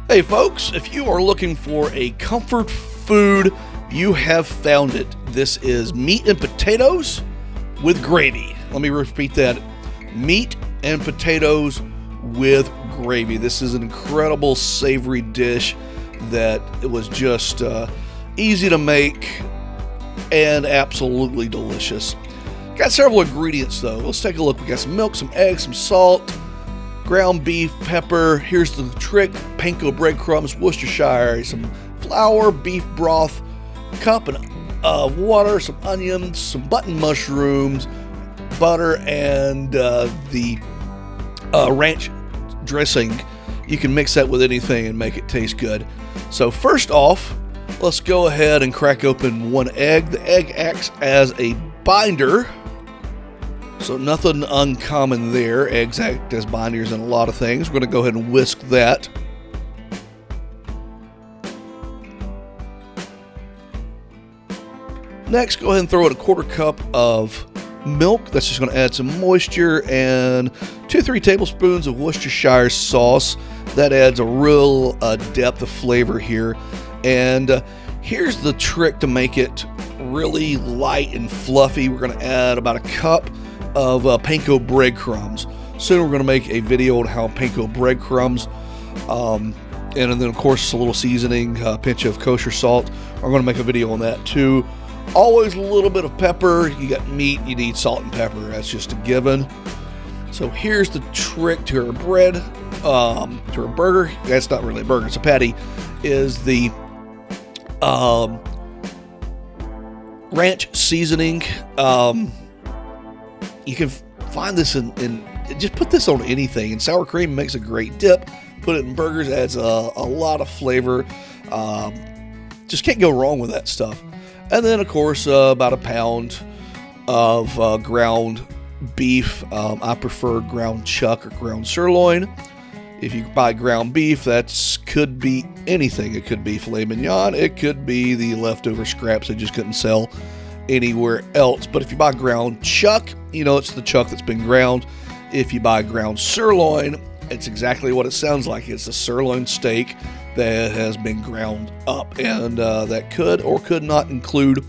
Hey folks, if you are looking for a comfort food, you have found it. This is meat and potatoes with gravy. Let me repeat that. Meat and potatoes with gravy. This is an incredible savory dish that it was just easy to make and absolutely delicious. Got several ingredients though. Let's take a look. We got some milk, some eggs, some salt, ground beef, pepper. Here's the trick: panko breadcrumbs, Worcestershire, some flour, beef broth, a cup of water, some onions, some button mushrooms, butter, and the ranch dressing. You can mix that with anything and make it taste good. So first off, let's go ahead and crack open one egg. The egg acts as a binder, so nothing uncommon there. Eggs act as binders in a lot of things. We're going to go ahead and whisk that. Next, go ahead and throw in a quarter cup of milk. That's just going to add some moisture, and 2-3 tablespoons of Worcestershire sauce. That adds a real depth of flavor here. And here's the trick to make it really light and fluffy. We're going to add about a cup of panko breadcrumbs. Soon we're going to make a video on how panko breadcrumbs, and then of course a little seasoning, a pinch of kosher salt. We're going to make a video on that too. Always a little bit of pepper. You got meat, you need salt and pepper. That's just a given. So here's the trick to her bread, to her burger. That's not really a burger, it's a patty. Is the ranch seasoning. You can find this in just put this on anything, and sour cream makes a great dip. Put it in burgers, adds a lot of flavor. Just can't go wrong with that stuff. And then of course about a pound of ground beef. I prefer ground chuck or ground sirloin. If you buy ground beef, that could be anything. It could be filet mignon. It could be the leftover scraps they just couldn't sell anywhere else. But if you buy ground chuck, you know it's the chuck that's been ground. If you buy ground sirloin, it's exactly what it sounds like. It's a sirloin steak that has been ground up, and that could or could not include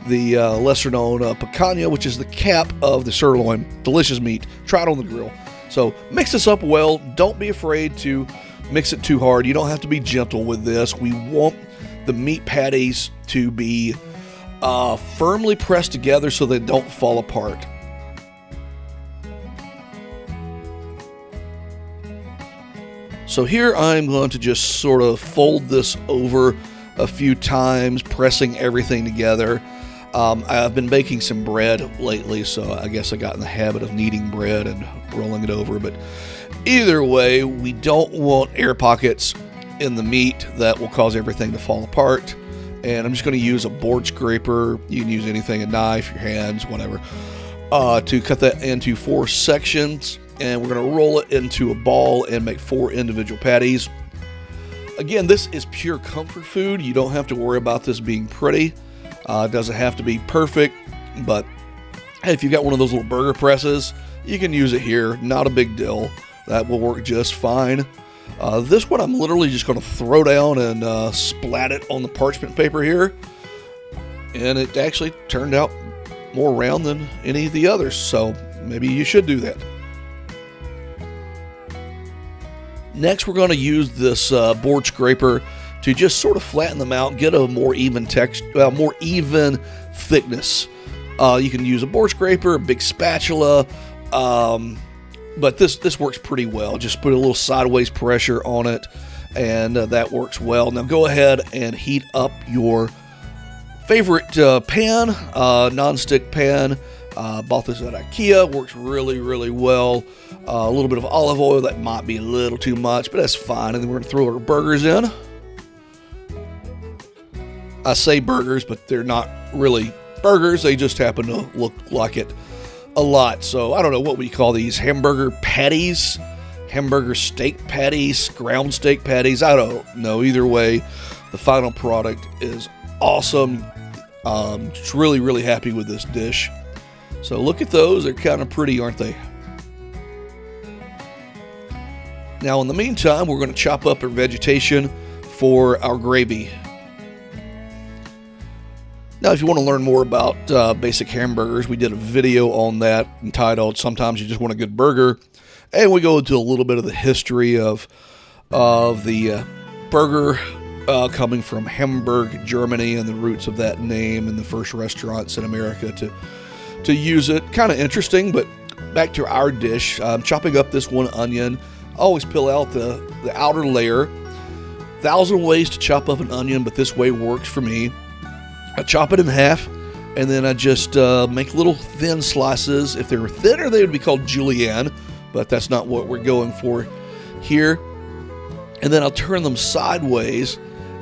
the lesser known picanha, which is the cap of the sirloin. Delicious meat. Try it on the grill. So mix this up well. Don't be afraid to mix it too hard. You don't have to be gentle with this. We want the meat patties to be firmly pressed together so they don't fall apart. So here I'm going to just sort of fold this over a few times, pressing everything together. I've been baking some bread lately, so I guess I got in the habit of kneading bread and rolling it over. But either way, we don't want air pockets in the meat that will cause everything to fall apart. And I'm just going to use a board scraper. You can use anything, a knife, your hands, whatever, to cut that into 4 sections. And we're going to roll it into a ball and make 4 individual patties. Again, this is pure comfort food. You don't have to worry about this being pretty. It doesn't have to be perfect, but hey, if you got one of those little burger presses, you can use it here. Not a big deal. That will work just fine. This one I'm literally just going to throw down and splat it on the parchment paper here. And it actually turned out more round than any of the others, so maybe you should do that. Next, we're going to use this board scraper to just sort of flatten them out, get a more even more even thickness. You can use a board scraper, a big spatula, but this works pretty well. Just put a little sideways pressure on it, and that works well. Now go ahead and heat up your favorite pan, non-stick pan. Bought this at IKEA. Works really, really well. A little bit of olive oil. That might be a little too much, but that's fine. And then we're going to throw our burgers in. I say burgers, but they're not really burgers. They just happen to look like it a lot. So I don't know what we call these. Hamburger patties, hamburger steak patties, ground steak patties. I don't know. Either way, the final product is awesome. Just really, really happy with this dish. So look at those. They're kind of pretty, aren't they? Now, in the meantime, we're going to chop up our vegetation for our gravy. Now, if you want to learn more about basic hamburgers, we did a video on that entitled "Sometimes You Just Want a Good Burger," and we go into a little bit of the history of the burger coming from Hamburg, Germany, and the roots of that name, and the first restaurants in America to use it. Kind of interesting, but back to our dish. I'm chopping up this one onion. I always peel out the outer layer. 1,000 ways to chop up an onion, but this way works for me. I chop it in half, and then I just make little thin slices. If they were thinner, they would be called julienne, but that's not what we're going for here. And then I'll turn them sideways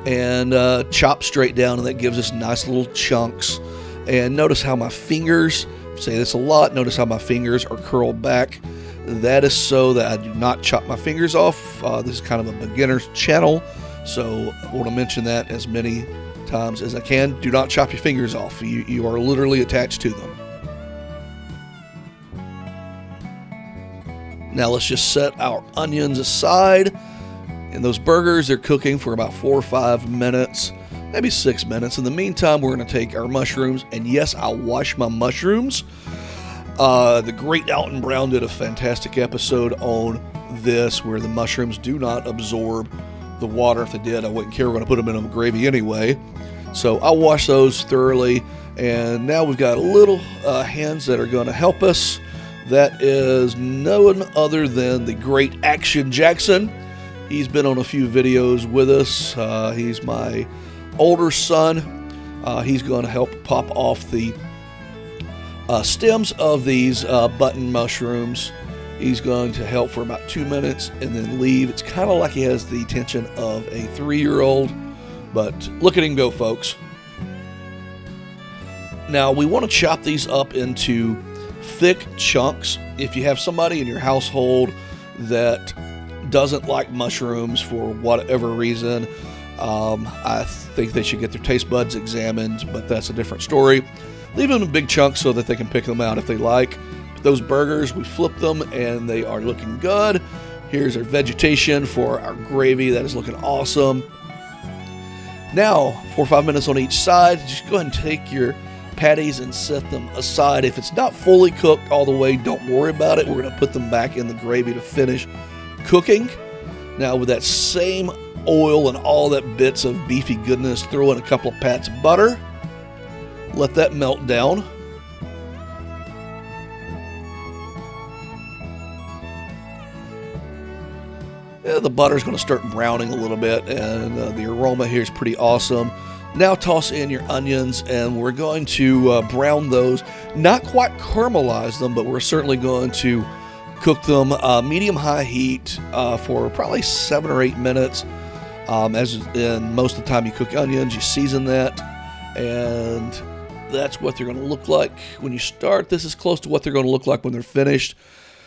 and chop straight down, and that gives us nice little chunks. And notice how my fingers, I say this a lot, notice how my fingers are curled back. That is so that I do not chop my fingers off. This is kind of a beginner's channel, so I want to mention that as many times as I can. Do not chop your fingers off. You are literally attached to them. Now let's just set our onions aside. And those burgers, they're cooking for about 4 or 5 minutes, maybe 6 minutes. In the meantime, we're going to take our mushrooms, and yes, I'll wash my mushrooms. The great Alton Brown did a fantastic episode on this, where the mushrooms do not absorb the water. If they did, I wouldn't care. We're going to put them in a gravy anyway. So I'll wash those thoroughly. And now we've got little hands that are going to help us. That is none other than the great Action Jackson. He's been on a few videos with us. He's my older son. He's going to help pop off the stems of these button mushrooms. He's going to help for about 2 minutes and then leave. It's kind of like he has the attention of a 3-year-old, but look at him go, folks. Now, we want to chop these up into thick chunks. If you have somebody in your household that doesn't like mushrooms for whatever reason, I think they should get their taste buds examined, but that's a different story. Leave them in big chunks so that they can pick them out if they like. But those burgers, we flip them and they are looking good. Here's our vegetation for our gravy. That is looking awesome. Now, 4 or 5 minutes on each side. Just go ahead and take your patties and set them aside. If it's not fully cooked all the way, don't worry about it. We're going to put them back in the gravy to finish cooking. Now, with that same oil and all that bits of beefy goodness, throw in a couple of pats of butter. Let that melt down. Yeah, the butter's going to start browning a little bit, and the aroma here is pretty awesome. Now toss in your onions, and we're going to brown those. Not quite caramelize them, but we're certainly going to cook them medium-high heat for probably 7 or 8 minutes. As in most of the time you cook onions, you season that, and that's what they're going to look like when you start. This is close to what they're going to look like when they're finished.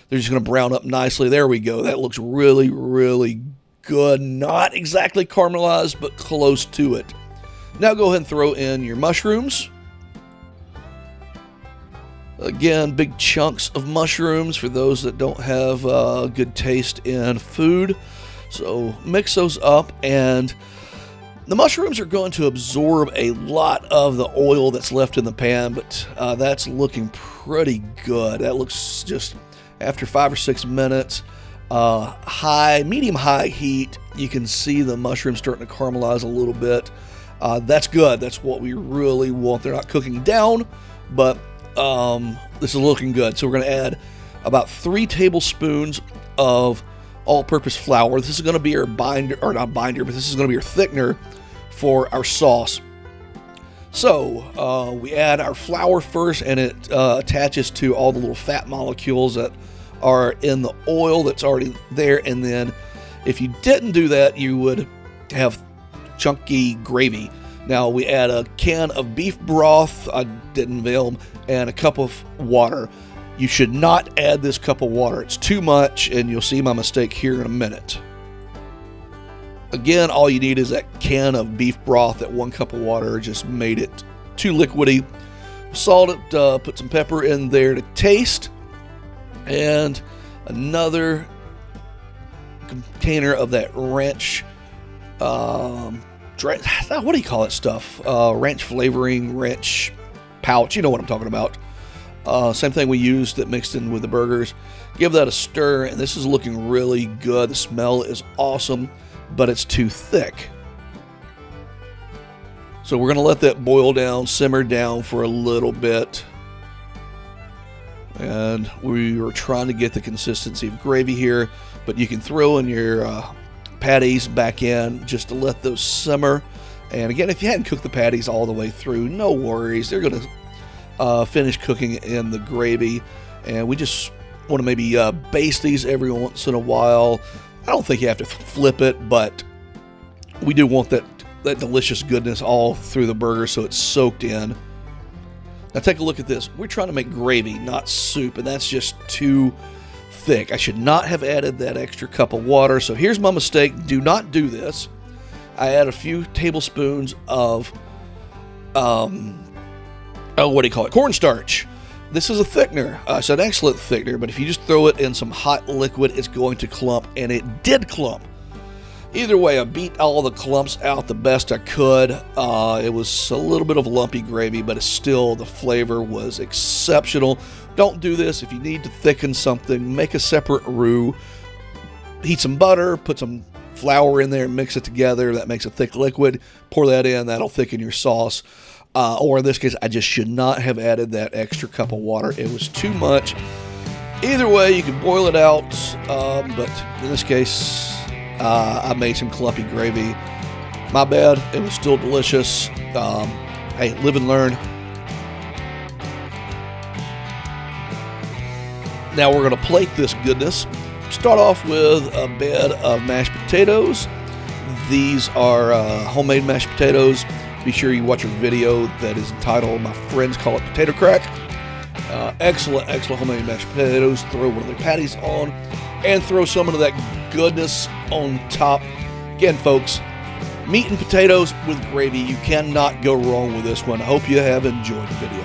They're just going to brown up nicely. There we go. That looks really, really good. Not exactly caramelized, but close to it. Now go ahead and throw in your mushrooms. Again, big chunks of mushrooms for those that don't have good taste in food. So mix those up, and the mushrooms are going to absorb a lot of the oil that's left in the pan, but that's looking pretty good. That looks just, after 5 or 6 minutes, medium-high heat, you can see the mushrooms starting to caramelize a little bit. That's good. That's what we really want. They're not cooking down, but this is looking good. So we're going to add about 3 tablespoons of all-purpose flour. This is going to be our binder, or not binder, but this is going to be our thickener for our sauce. So we add our flour first, and it attaches to all the little fat molecules that are in the oil that's already there. And then if you didn't do that, you would have chunky gravy. Now we add a can of beef broth, I didn't veil them, and a cup of water. You should not add this cup of water. It's too much, and you'll see my mistake here in a minute. Again, all you need is that can of beef broth. That 1 cup of water just made it too liquidy. Salt it, put some pepper in there to taste, and another container of that ranch, what do you call it stuff? Ranch flavoring, ranch pouch. You know what I'm talking about. Same thing we used that mixed in with the burgers. Give that a stir, and this is looking really good. The smell is awesome, but it's too thick. So we're going to let that boil down, simmer down for a little bit. And we are trying to get the consistency of gravy here, but you can throw in your patties back in just to let those simmer. And again, if you hadn't cooked the patties all the way through, no worries. They're going to finish cooking in the gravy, and we just want to maybe baste these every once in a while. I don't think you have to flip it, but we do want that delicious goodness all through the burger so it's soaked in. Now take a look at this. We're trying to make gravy, not soup, and that's just too thick. I should not have added that extra cup of water, so here's my mistake. Do not do this. I add a few tablespoons of cornstarch. This is a thickener. It's an excellent thickener, but if you just throw it in some hot liquid, it's going to clump, and it did clump. Either way, I beat all the clumps out the best I could. It was a little bit of lumpy gravy, but still, the flavor was exceptional. Don't do this. If you need to thicken something, make a separate roux. Heat some butter, put some flour in there, and mix it together. That makes a thick liquid. Pour that in. That'll thicken your sauce. Or in this case, I just should not have added that extra cup of water. It was too much. Either way, you can boil it out, but in this case, I made some clumpy gravy. My bad. It was still delicious. Hey, live and learn. Now we're going to plate this goodness. Start off with a bed of mashed potatoes. These are homemade mashed potatoes. Be sure you watch a video that is entitled "My Friends Call It Potato Crack." Excellent homemade mashed potatoes. Throw one of their patties on, and throw some of that goodness on top. Again, folks, meat and potatoes with gravy. You cannot go wrong with this one. I hope you have enjoyed the video.